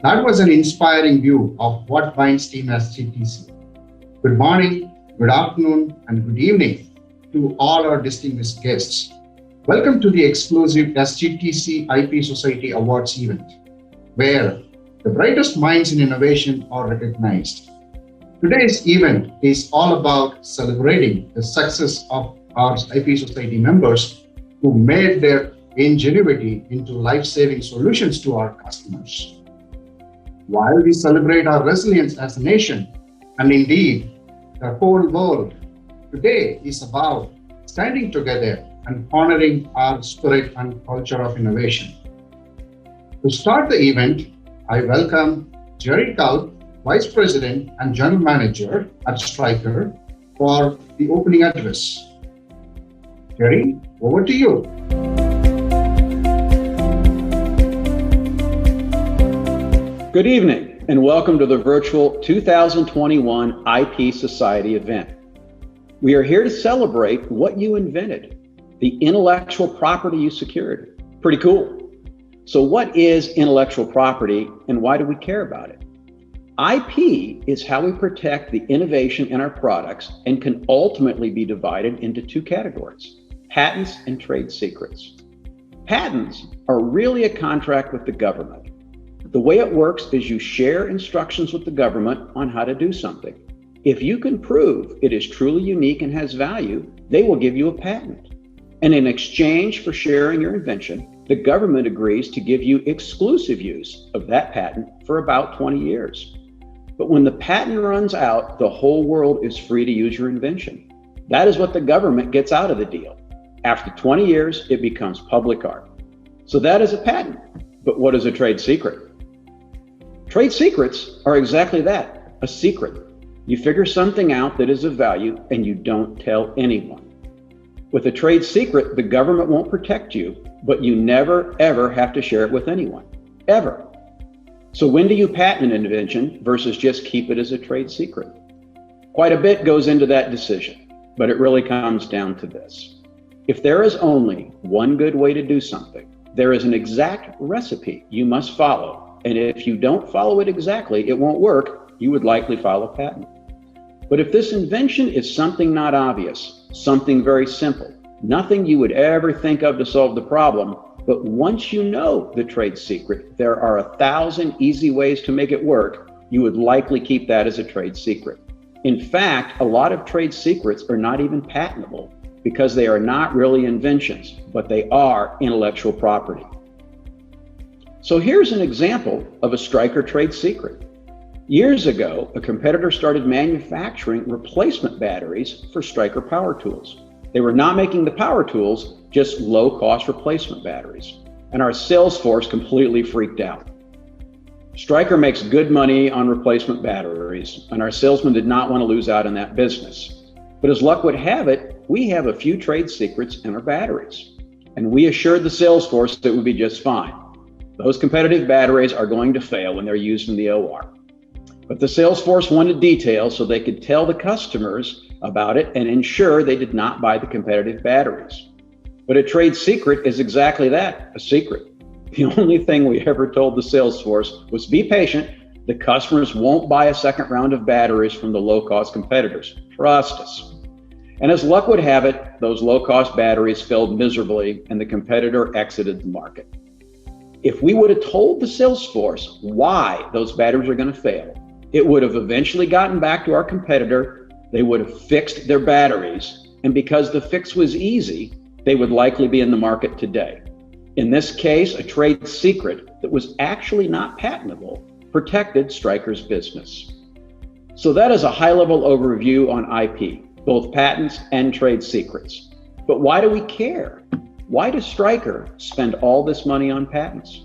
That was an inspiring view of what binds Team SGTC. Good morning, good afternoon, and good evening to all our distinguished guests. Welcome to the exclusive SGTC IP Society Awards event, where the brightest minds in innovation are recognized. Today's event is all about celebrating the success of our IP Society members who made their ingenuity into life-saving solutions to our customers. While we celebrate our resilience as a nation, and indeed the whole world, today is about standing together and honoring our spirit and culture of innovation. To start the event, I welcome Jerry Culp, Vice President and General Manager at Stryker, for the opening address. Jerry, over to you. Good evening, and welcome to the virtual 2021 IP Society event. We are here to celebrate what you invented, the intellectual property you secured. Pretty cool. So what is intellectual property and why do we care about it? IP is how we protect the innovation in our products and can ultimately be divided into two categories: patents and trade secrets. Patents are really a contract with the government. The way it works is you share instructions with the government on how to do something. If you can prove it is truly unique and has value, they will give you a patent. And in exchange for sharing your invention, the government agrees to give you exclusive use of that patent for about 20 years. But when the patent runs out, the whole world is free to use your invention. That is what the government gets out of the deal. After 20 years, it becomes public art. So that is a patent. But what is a trade secret? Trade secrets are exactly that, a secret. You figure something out that is of value and you don't tell anyone. With a trade secret, the government won't protect you, but you never, ever have to share it with anyone, ever. So when do you patent an invention versus just keep it as a trade secret? Quite a bit goes into that decision, but it really comes down to this. If there is only one good way to do something, there is an exact recipe you must follow. And if you don't follow it exactly, it won't work. You would likely file a patent. But if this invention is something not obvious, something very simple, nothing you would ever think of to solve the problem, but once you know the trade secret, there are 1,000 easy ways to make it work, you would likely keep that as a trade secret. In fact, a lot of trade secrets are not even patentable because they are not really inventions, but they are intellectual property. So here's an example of a Stryker trade secret. Years ago, a competitor started manufacturing replacement batteries for Stryker power tools. They were not making the power tools, just low-cost replacement batteries. And our sales force completely freaked out. Stryker makes good money on replacement batteries, and our salesmen did not want to lose out on that business. But as luck would have it, we have a few trade secrets in our batteries. And we assured the sales force that it would be just fine. Those competitive batteries are going to fail when they're used in the OR. But the sales force wanted details so they could tell the customers about it and ensure they did not buy the competitive batteries. But a trade secret is exactly that, a secret. The only thing we ever told the sales force was be patient. The customers won't buy a second round of batteries from the low-cost competitors. Trust us. And as luck would have it, those low-cost batteries failed miserably and the competitor exited the market. If we would have told the sales force why those batteries are going to fail, it would have eventually gotten back to our competitor. They would have fixed their batteries. And because the fix was easy, they would likely be in the market today. In this case, a trade secret that was actually not patentable protected Stryker's business. So that is a high-level overview on IP, both patents and trade secrets. But why do we care? Why does Stryker spend all this money on patents?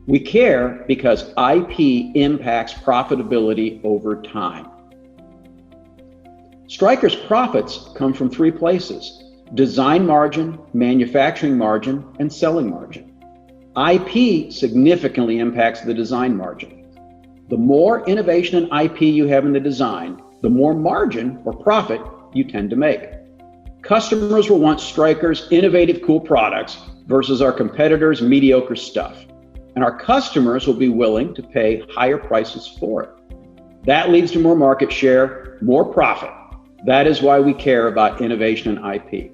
We care because IP impacts profitability over time. Stryker's profits come from three places: design margin, manufacturing margin, and selling margin. IP significantly impacts the design margin. The more innovation and IP you have in the design, the more margin or profit you tend to make. Customers will want Stryker's innovative, cool products versus our competitors' mediocre stuff. and our customers will be willing to pay higher prices for it. That leads to more market share, more profit. That is why we care about innovation and IP.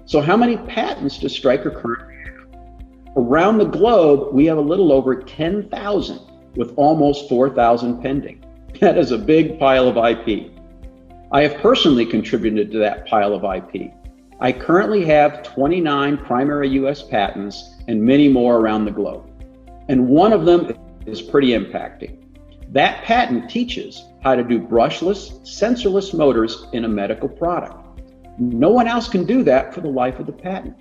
So how many patents does Stryker currently have? Around the globe, we have a little over 10,000 with almost 4,000 pending. That is a big pile of IP. I have personally contributed to that pile of IP. I currently have 29 primary US patents and many more around the globe. And one of them is pretty impacting. That patent teaches how to do brushless, sensorless motors in a medical product. No one else can do that for the life of the patent.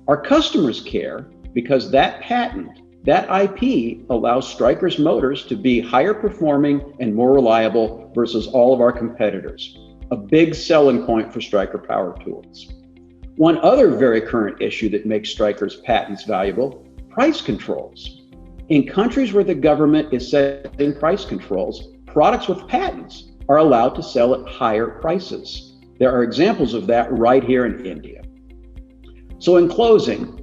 Our customers care because that patent, that IP, allows Stryker's motors to be higher performing and more reliable versus all of our competitors. A big selling point for Stryker Power Tools. One other very current issue that makes Stryker's patents valuable: price controls. In countries where the government is setting price controls, products with patents are allowed to sell at higher prices. There are examples of that right here in India. So in closing,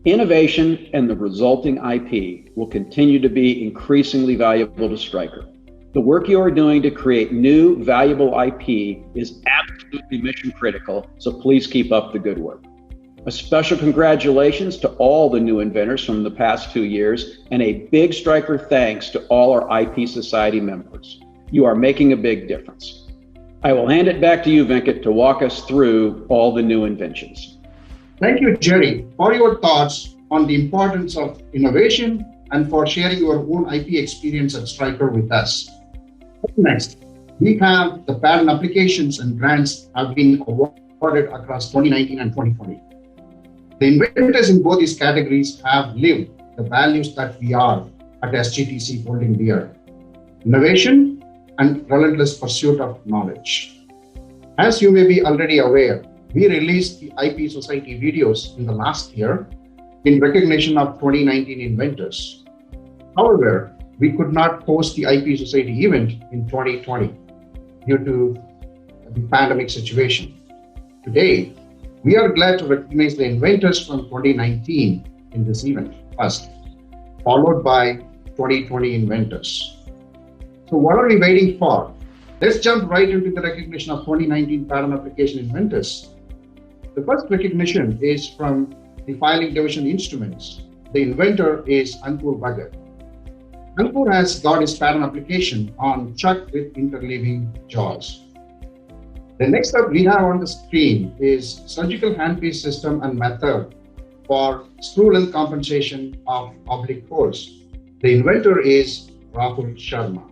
innovation and the resulting IP will continue to be increasingly valuable to Stryker. The work you are doing to create new, valuable IP is absolutely mission critical, so please keep up the good work. A special congratulations to all the new inventors from the past 2 years, and a big Stryker thanks to all our IP Society members. You are making a big difference. I will hand it back to you, Venkat, to walk us through all the new inventions. Thank you, Jerry, for your thoughts on the importance of innovation and for sharing your own IP experience at Stryker with us. Next, we have the patent applications and grants have been awarded across 2019 and 2020. The inventors in both these categories have lived the values that we are at SGTC holding dear: innovation and relentless pursuit of knowledge. As you may be already aware, we released the IP Society videos in the last year in recognition of 2019 inventors. However, we could not host the IP Society event in 2020 due to the pandemic situation. Today, we are glad to recognize the inventors from 2019 in this event first, followed by 2020 inventors. So what are we waiting for? Let's jump right into the recognition of 2019 patent application inventors. The first recognition is from the filing division instruments. The inventor is Ankur Bhagat. Ankur has got his patent application on chuck with interleaving jaws. The next up we have on the screen is surgical handpiece system and method for screw length compensation of oblique holes. The inventor is Rahul Sharma.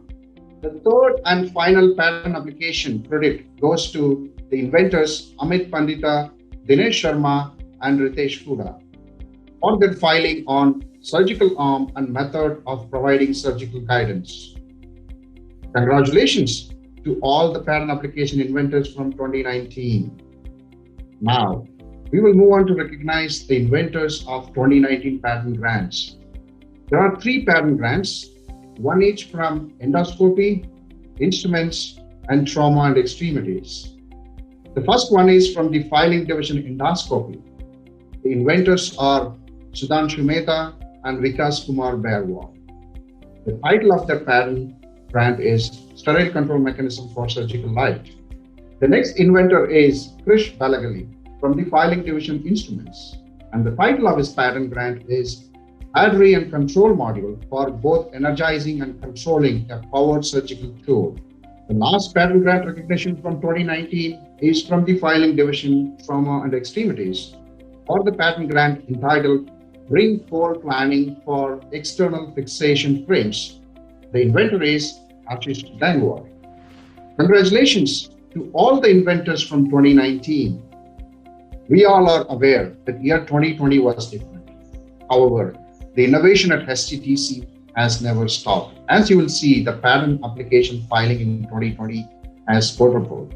The third and final patent application credit goes to the inventors Amit Pandita, Dinesh Sharma, and Ritesh Kuda for their filing on surgical arm and method of providing surgical guidance. Congratulations to all the patent application inventors from 2019. Now, we will move on to recognize the inventors of 2019 patent grants. There are 3 patent grants, one each from endoscopy, instruments, and trauma and extremities. The first one is from the filing division endoscopy. The inventors are Sudhanshu Mehta and Vikas Kumar Bairwal. The title of their patent grant is Sterile Control Mechanism for Surgical Light. The next inventor is Krish Balagali from the filing division instruments. And the title of his patent grant is Battery and Control Module for both energizing and controlling a powered surgical tool. The last patent grant recognition from 2019 is from the filing division Trauma and Extremities for the patent grant entitled Ring Core Planning for External Fixation Frames. The inventor is Ashish Gangwar. Congratulations to all the inventors from 2019. We all are aware that year 2020 was different. However, the innovation at SGTC has never stopped. As you will see, the patent application filing in 2020 has quadrupled,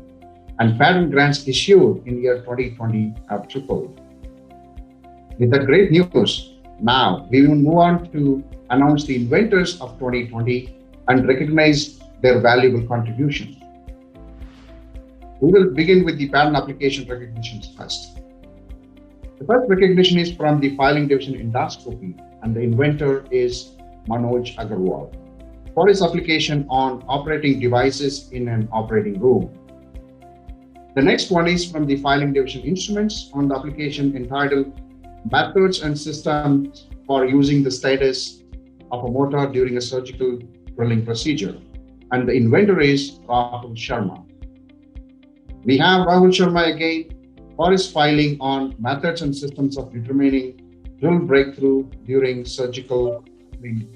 and patent grants issued in year 2020 have tripled. With that great news, now we will move on to announce the inventors of 2020 and recognize their valuable contribution. We will begin with the patent application recognitions first. The first recognition is from the filing division endoscopy. and the inventor is Manoj Agarwal, for his application on operating devices in an operating room. The next one is from the Filing Division Instruments on the application entitled Methods and Systems for Using the Status of a Motor During a Surgical Drilling Procedure, and the inventor is Rahul Sharma. We have Rahul Sharma again for his filing on methods and systems of determining drill breakthrough during surgical cleaning.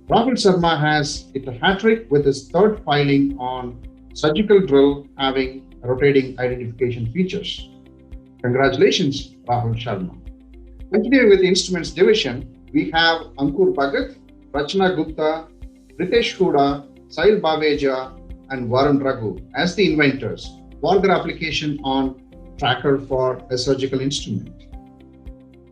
Rahul Sharma has hit a hat trick with his third filing on surgical drill having rotating identification features. Congratulations, Rahul Sharma. Continuing with the Instruments Division, we have Ankur Bhagat, Rachna Gupta, Ritesh Huda, Sahil Baveja, and Varun Raghu as the inventors for their application on tracker for a surgical instrument.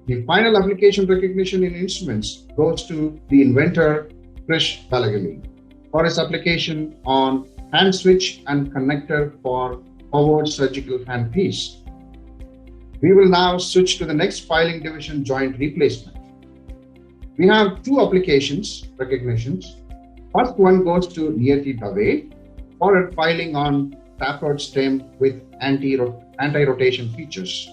The final application recognition in instruments goes to the inventor Krish Balagali for his application on hand switch and connector for forward surgical handpiece. We will now switch to the next filing division, joint replacement. We have two applications recognitions. First one goes to Niyati Dave for a filing on tapered stem with anti-rotation features.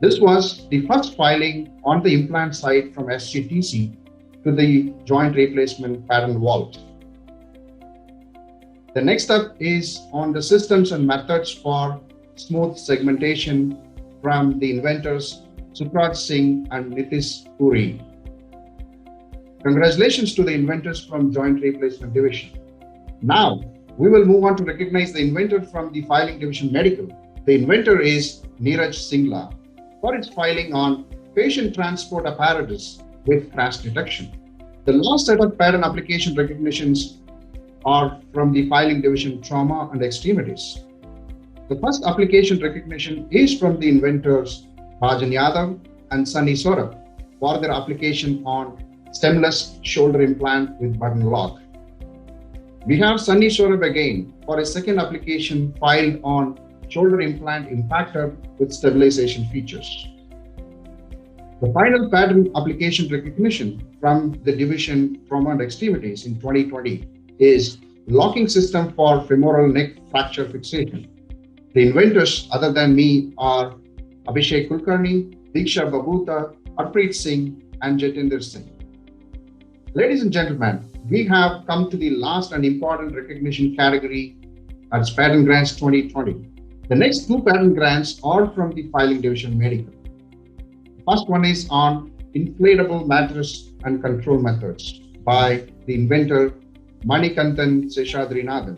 This was the first filing on the implant side from SGTC to the joint replacement pattern vault. The next up is on the systems and methods for smooth segmentation from the inventors Sukraj Singh and Nitish Puri. Congratulations to the inventors from Joint Replacement Division. Now, we will move on to recognize the inventor from the Filing Division Medical. The inventor is Neeraj Singla for its filing on patient transport apparatus with crash detection. The last set of pattern application recognitions are from the Filing Division Trauma and Extremities. The first application recognition is from the inventors Rajan Yadav and Sunny Saurabh for their application on stemless shoulder implant with button lock. We have Sunny Saurabh again for a second application filed on shoulder implant impactor with stabilization features. The final pattern application recognition from the division Trauma and Extremities in 2020 is locking system for femoral neck fracture fixation. The inventors other than me are Abhishek Kulkarni, Diksha Babuta, Harpreet Singh, and Jatinder Singh. Ladies and gentlemen, we have come to the last and important recognition category as Patent Grants 2020. The next two patent grants are from the Filing Division Medical. The first one is on inflatable mattress and control methods by the inventor Manikantan Seshadrinathan.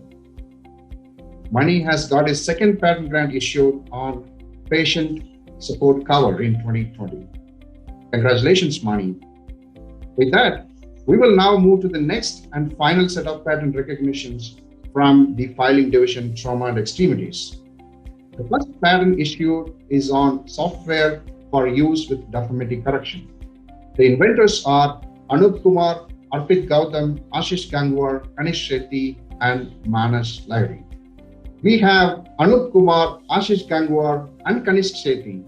Mani has got his second patent grant issued on patient support cover in 2020. Congratulations, Mani. With that, we will now move to the next and final set of patent recognitions from the Filing Division Trauma and Extremities. The first patent issued is on software for use with deformity correction. The inventors are Anup Kumar, Arpit Gautam, Ashish Gangwar, Kanish Shetty, and Manas Lahiri. We have Anup Kumar, Ashish Gangwar, and Kanish Shetty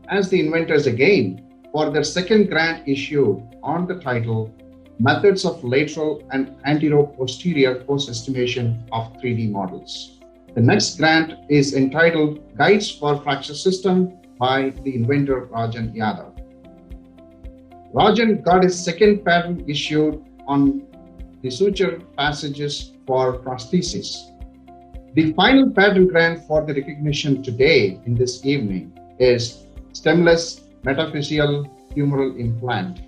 as the inventors again for their second grant issued on the title Methods of Lateral and Antero-Posterior Post-Estimation of 3D Models. The next grant is entitled Guides for Fracture System by the inventor Rajan Yadav. Rajan got his second patent issued on the suture passages for prosthesis. The final patent grant for the recognition today in this evening is Stemless Metaphyseal Humeral Implant.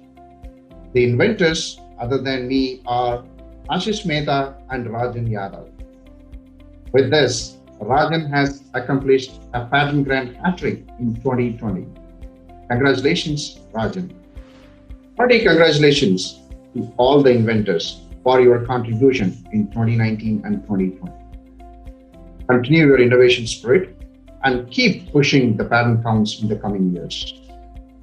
The inventors other than me are Ashish Mehta and Rajan Yadav. With this, Rajan has accomplished a patent grant hat-trick in 2020. Congratulations, Rajan. Hearty congratulations to all the inventors for your contribution in 2019 and 2020. Continue your innovation spirit and keep pushing the patent counts in the coming years.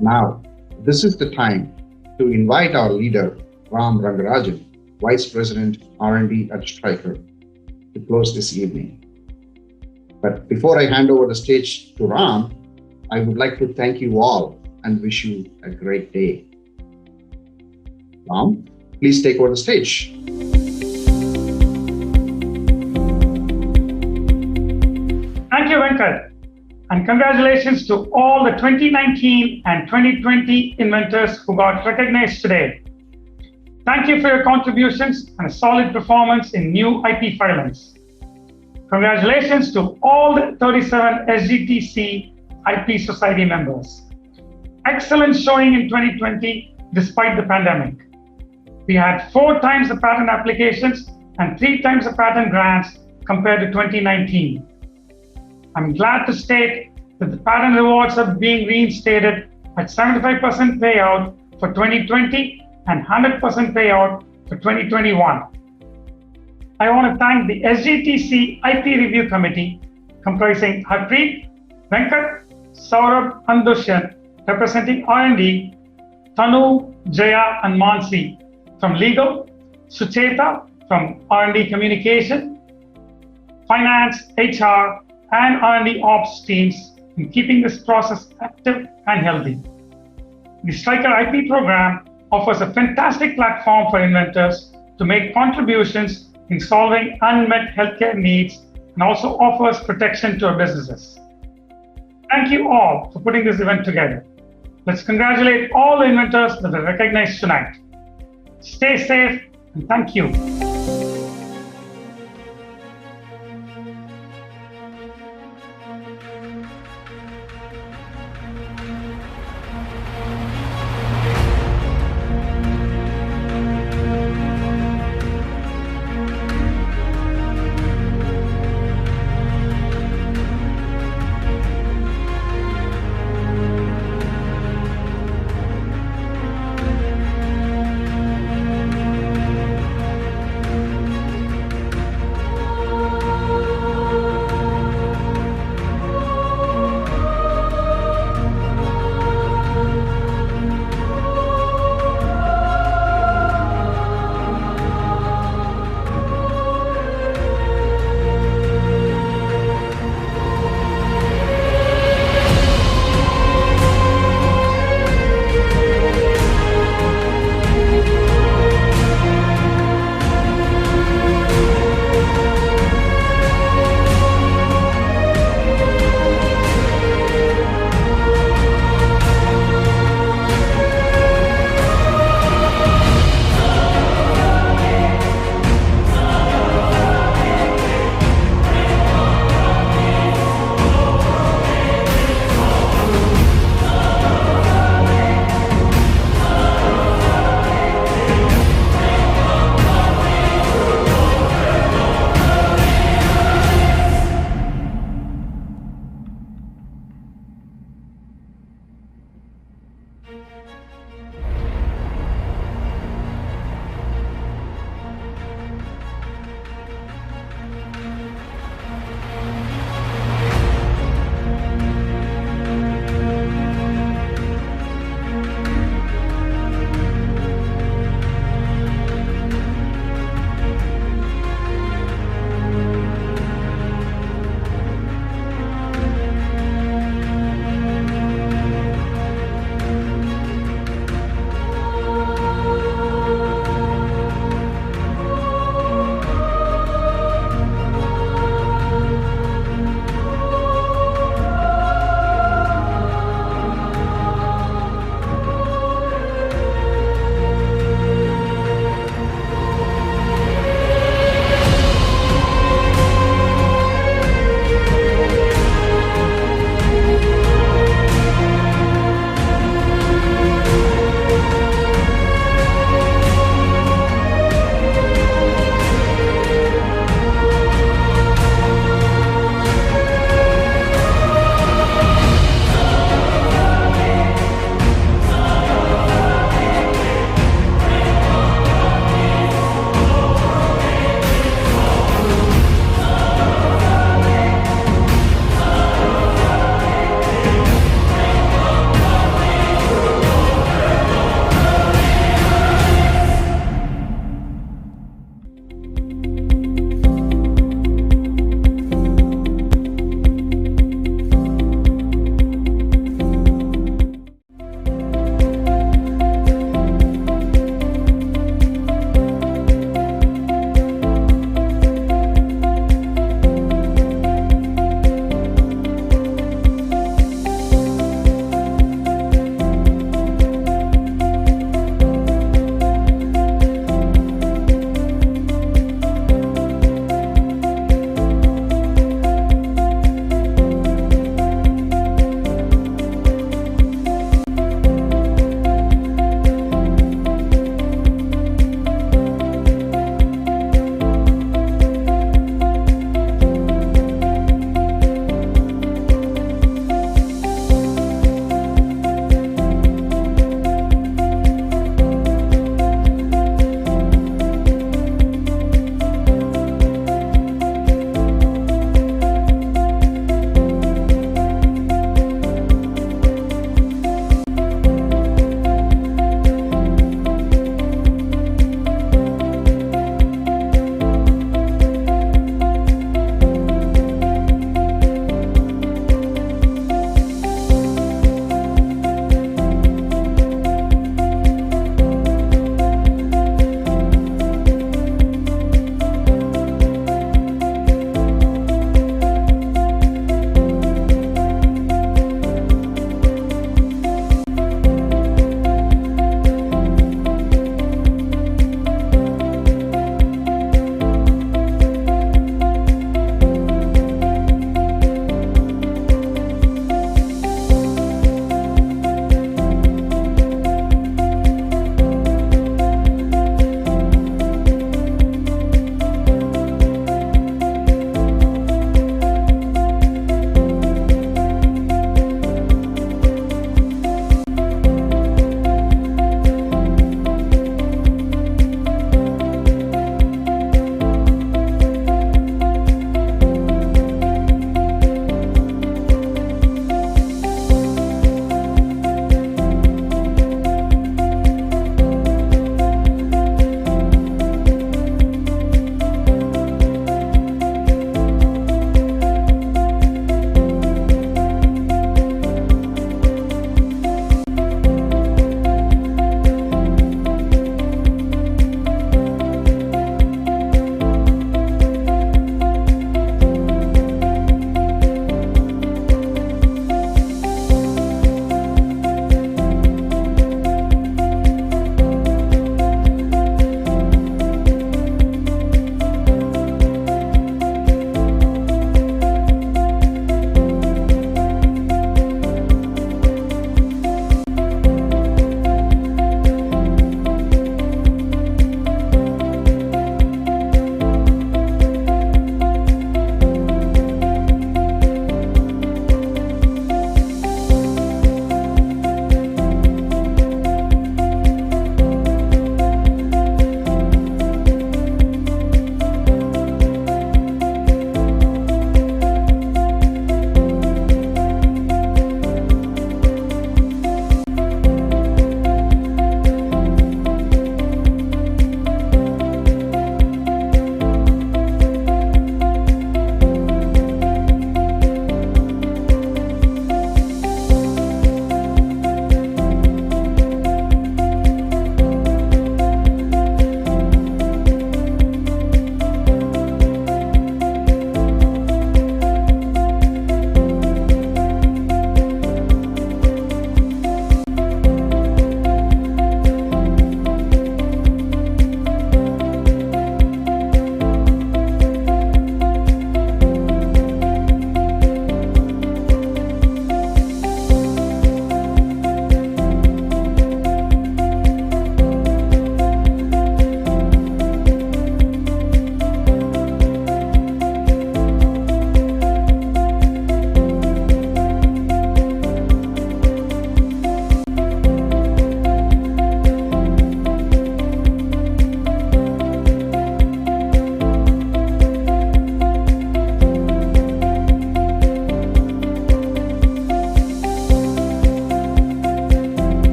Now, this is the time to invite our leader, Ram Rangarajan, Vice President R&D at Stryker, to close this evening. But before I hand over the stage to Ram, I would like to thank you all and wish you a great day. Ram, please take over the stage. Thank you, Venkat. And congratulations to all the 2019 and 2020 inventors who got recognized today. Thank you for your contributions and a solid performance in new IP filings. Congratulations to all the 37 SGTC IP Society members. Excellent showing in 2020 despite the pandemic. We had 4 times the patent applications and 3 times the patent grants compared to 2019. I'm glad to state that the patent rewards are being reinstated at 75% payout for 2020 and 100% payout for 2021. I want to thank the SGTC IP Review Committee comprising Harpreet, Venkat, Saurabh and Dushyant representing R&D, Tanu, Jaya and Mansi from Legal, Sucheta from R&D Communication, Finance, HR and R&D Ops teams in keeping this process active and healthy. The Striker IP program offers a fantastic platform for inventors to make contributions in solving unmet healthcare needs and also offers protection to our businesses. Thank you all for putting this event together. Let's congratulate all the inventors that are recognized tonight. Stay safe and thank you.